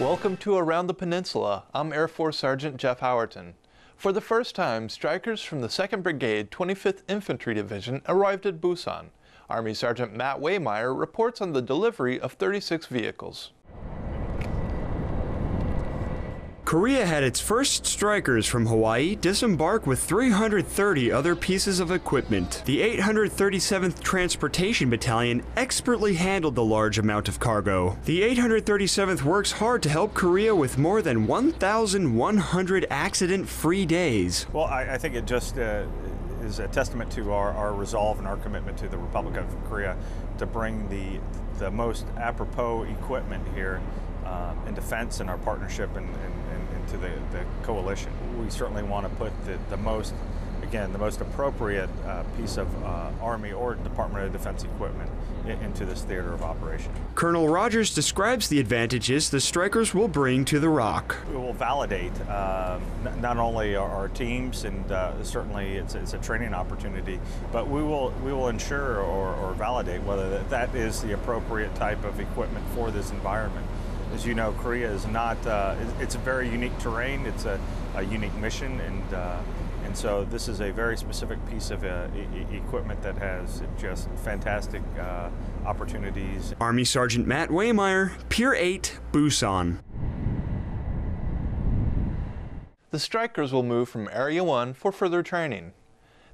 Welcome to Around the Peninsula. I'm Air Force Sergeant Jeff Howerton. For the first time, strikers from the 2nd Brigade, 25th Infantry Division arrived at Busan. Army Sergeant Matt Waymire reports on the delivery of 36 vehicles. Korea had its first strikers from Hawaii disembark with 330 other pieces of equipment. The 837th Transportation Battalion expertly handled the large amount of cargo. The 837th works hard to help Korea with more than 1,100 accident-free days. Well, I think it just is a testament to our resolve and our commitment to the Republic of Korea to bring the most apropos equipment here in defense and our partnership and to the coalition. We certainly want to put the most appropriate piece of Army or Department of Defense equipment into this theater of operation. Colonel Rogers describes the advantages the strikers will bring to the ROC. We will validate not only our teams, and certainly it's a training opportunity, but we will ensure or validate whether that is the appropriate type of equipment for this environment. As you know, Korea is not, it's a very unique terrain, it's a unique mission, and so this is a very specific piece of equipment that has just fantastic opportunities. Army Sergeant Matt Waymire, Pier 8, Busan. The strikers will move from Area 1 for further training.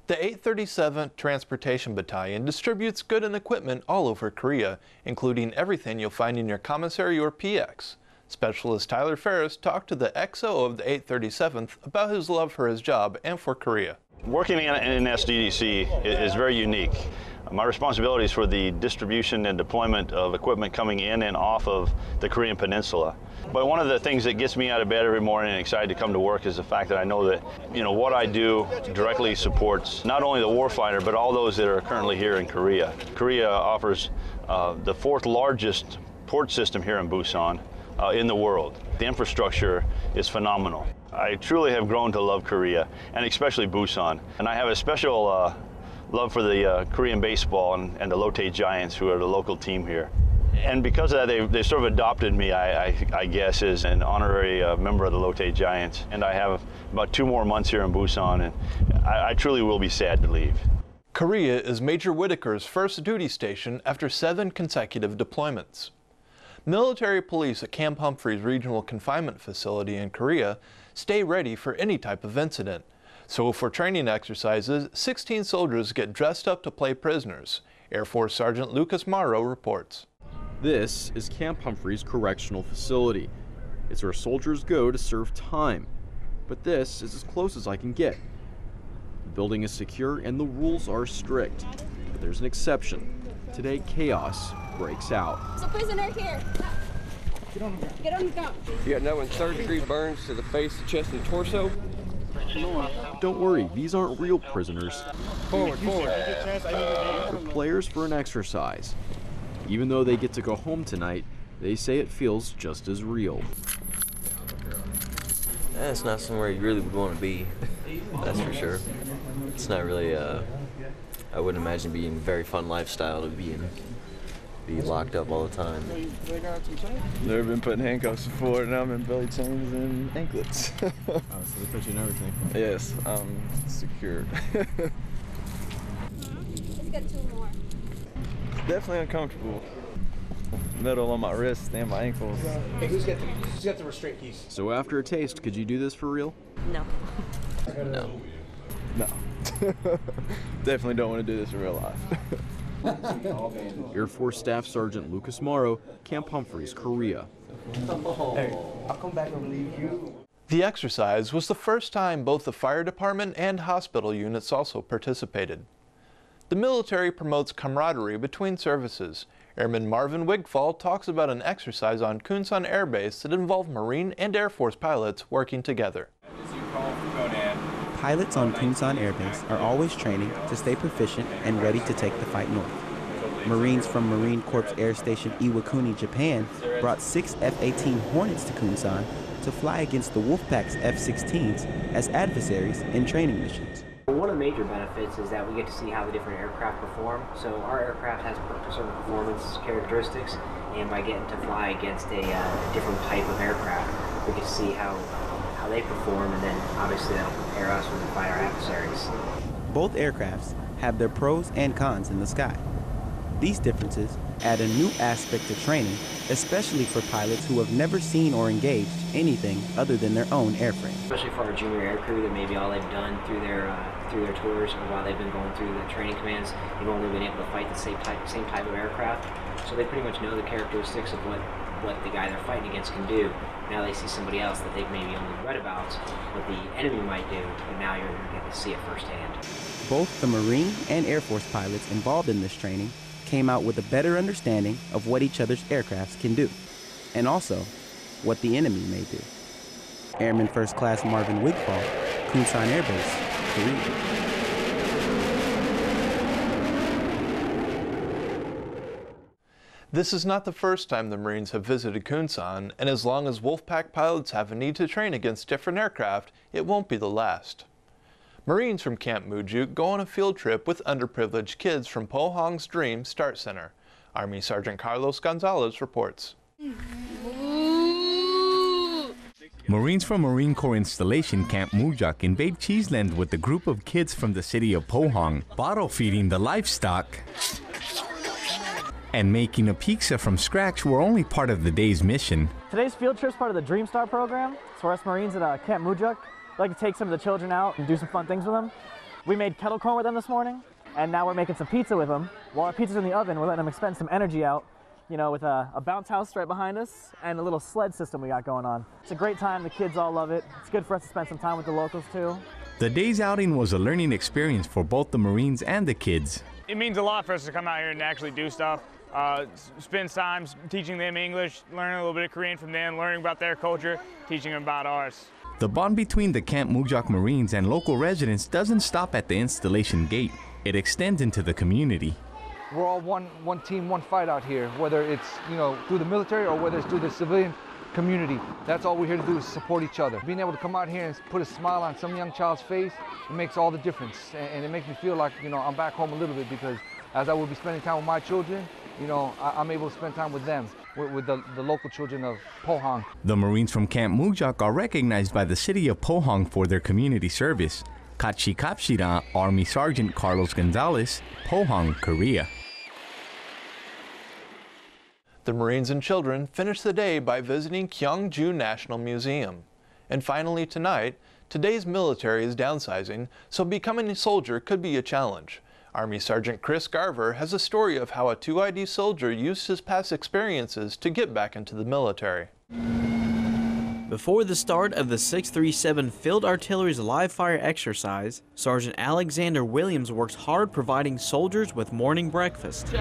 The 837th Transportation Battalion distributes goods and equipment all over Korea, including everything you'll find in your commissary or PX. Specialist Tyler Ferris talked to the XO of the 837th about his love for his job and for Korea. Working in SSgt is very unique. My responsibility is for the distribution and deployment of equipment coming in and off of the Korean Peninsula. But one of the things that gets me out of bed every morning and excited to come to work is the fact that I know that, what I do directly supports not only the warfighter, but all those that are currently here in Korea. Korea offers the 4th largest port system here in Busan in the world. The infrastructure is phenomenal. I truly have grown to love Korea, and especially Busan. And I have a special love for the Korean baseball and the Lotte Giants, who are the local team here. And because of that, they sort of adopted me, I guess, as an honorary member of the Lotte Giants. And I have about 2 more months here in Busan, and I truly will be sad to leave. Korea is Major Whitaker's first duty station after 7 consecutive deployments. Military police at Camp Humphreys Regional Confinement Facility in Korea stay ready for any type of incident. So for training exercises, 16 soldiers get dressed up to play prisoners. Air Force Sergeant Lucas Morrow reports. This is Camp Humphreys Correctional Facility. It's where soldiers go to serve time. But this is as close as I can get. The building is secure and the rules are strict. But there's an exception. Today, chaos breaks out. There's a prisoner here. Get on the ground. Get on the ground. You got another one, 3rd-degree burns to the face, the chest, and torso. Don't worry, these aren't real prisoners. Forward. They're players for an exercise. Even though they get to go home tonight, they say it feels just as real. It's not somewhere you really would want to be, that's for sure. It's not really, I wouldn't imagine being a very fun lifestyle to be locked up all the time. Never been put in handcuffs before, now I'm in belly chains and anklets. So they put you in everything? Yes, I'm secured. Let's get 2 more. Definitely uncomfortable. Metal on my wrists and my ankles. Hey, who's got the restraint keys? So after a taste, could you do this for real? No. No. Definitely don't want to do this in real life. Air Force Staff Sergeant Lucas Morrow, Camp Humphreys, Korea. Hey, I'll come back and relieve you. The exercise was the first time both the fire department and hospital units also participated. The military promotes camaraderie between services. Airman Marvin Wigfall talks about an exercise on Kunsan Air Base that involved Marine and Air Force pilots working together. Pilots on Kunsan Air Base are always training to stay proficient and ready to take the fight north. Marines from Marine Corps Air Station Iwakuni, Japan brought 6 F-18 Hornets to Kunsan to fly against the Wolfpack's F-16s as adversaries in training missions. One of the major benefits is that we get to see how the different aircraft perform. So our aircraft has certain performance characteristics, and by getting to fly against a different type of aircraft, we get to see how they perform, and then obviously that'll prepare us when we fight our adversaries. Both aircrafts have their pros and cons in the sky. These differences add a new aspect to training, especially for pilots who have never seen or engaged anything other than their own airframe. Especially for our junior aircrew, that maybe all they've done through their tours or while they've been going through the training commands, they've only been able to fight the same type of aircraft. So they pretty much know the characteristics of what the guy they're fighting against can do. Now they see somebody else that they've maybe only read about what the enemy might do, but now you're going to get to see it firsthand. Both the Marine and Air Force pilots involved in this training came out with a better understanding of what each other's aircrafts can do, and also what the enemy may do. Airman First Class Marvin Wigfall, Kunsan Air Base, Korea. This is not the first time the Marines have visited Kunsan, and as long as Wolfpack pilots have a need to train against different aircraft, it won't be the last. Marines from Camp Mujuk go on a field trip with underprivileged kids from Pohang's Dream Start Center. Army Sergeant Carlos Gonzales reports. Marines from Marine Corps installation Camp Mujuk invade Cheeseland with a group of kids from the city of Pohang, bottle feeding the livestock and making a pizza from scratch were only part of the day's mission. Today's field trip is part of the Dream Star program. So for us Marines at Camp Mujuk, we like to take some of the children out and do some fun things with them. We made kettle corn with them this morning, and now we're making some pizza with them. While our pizza's in the oven, we're letting them expend some energy out, you know, with a bounce house right behind us and a little sled system we got going on. It's a great time, the kids all love it. It's good for us to spend some time with the locals too. The day's outing was a learning experience for both the Marines and the kids. It means a lot for us to come out here and actually do stuff. Spend time teaching them English, learning a little bit of Korean from them, learning about their culture, teaching them about ours. The bond between the Camp Mujuk Marines and local residents doesn't stop at the installation gate. It extends into the community. We're all one team, one fight out here, whether it's, you know, through the military or whether it's through the civilian community. That's all we're here to do is support each other. Being able to come out here and put a smile on some young child's face, it makes all the difference. And it makes me feel like, you know, I'm back home a little bit, because as I will be spending time with my children, you know, I'm able to spend time with them, with the local children of Pohang. The Marines from Camp Mujuk are recognized by the city of Pohang for their community service. Kachi Kapshira, Army Sergeant Carlos Gonzales, Pohang, Korea. The Marines and children finished the day by visiting Gyeongju National Museum. And finally tonight, today's military is downsizing, so becoming a soldier could be a challenge. Army Sergeant Kris Garver has a story of how a 2ID soldier used his past experiences to get back into the military. Before the start of the 637 Field Artillery's live fire exercise, Sergeant Alexander Williams works hard providing soldiers with morning breakfast.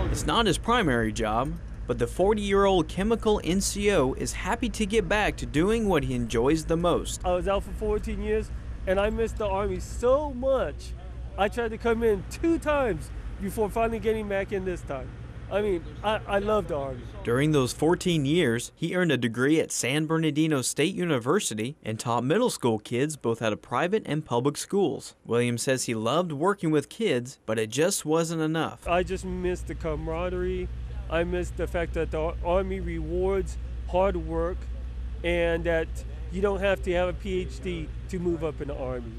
It's not his primary job, but the 40-year-old chemical NCO is happy to get back to doing what he enjoys the most. I was out for 14 years and I missed the Army so much. I tried to come in 2 times before finally getting back in this time. I mean, I love the Army. During those 14 years, he earned a degree at San Bernardino State University and taught middle school kids both at a private and public schools. Williams says he loved working with kids, but it just wasn't enough. I just missed the camaraderie. I missed the fact that the Army rewards hard work and that you don't have to have a PhD to move up in the Army.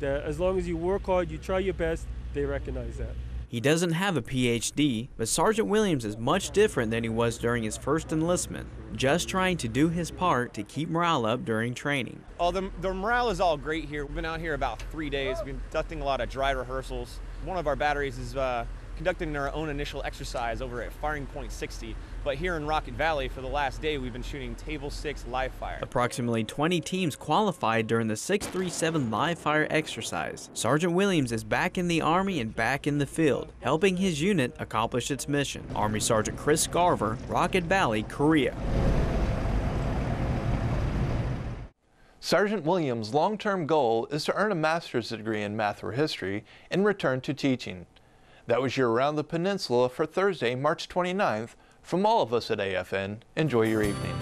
That as long as you work hard, you try your best, they recognize that. He doesn't have a PhD, but Sergeant Williams is much different than he was during his first enlistment, just trying to do his part to keep morale up during training. Oh, the morale is all great here. We've been out here about 3 days. We've been conducting a lot of dry rehearsals. One of our batteries is conducting our own initial exercise over at Firing Point 60. But here in Rocket Valley, for the last day, we've been shooting Table 6 live fire. Approximately 20 teams qualified during the 637 live fire exercise. Sergeant Williams is back in the Army and back in the field, helping his unit accomplish its mission. Army Sergeant Kris Garver, Rocket Valley, Korea. Sergeant Williams' long-term goal is to earn a master's degree in math or history and return to teaching. That was your Around the Peninsula for Thursday, March 29th. From all of us at AFN, enjoy your evening.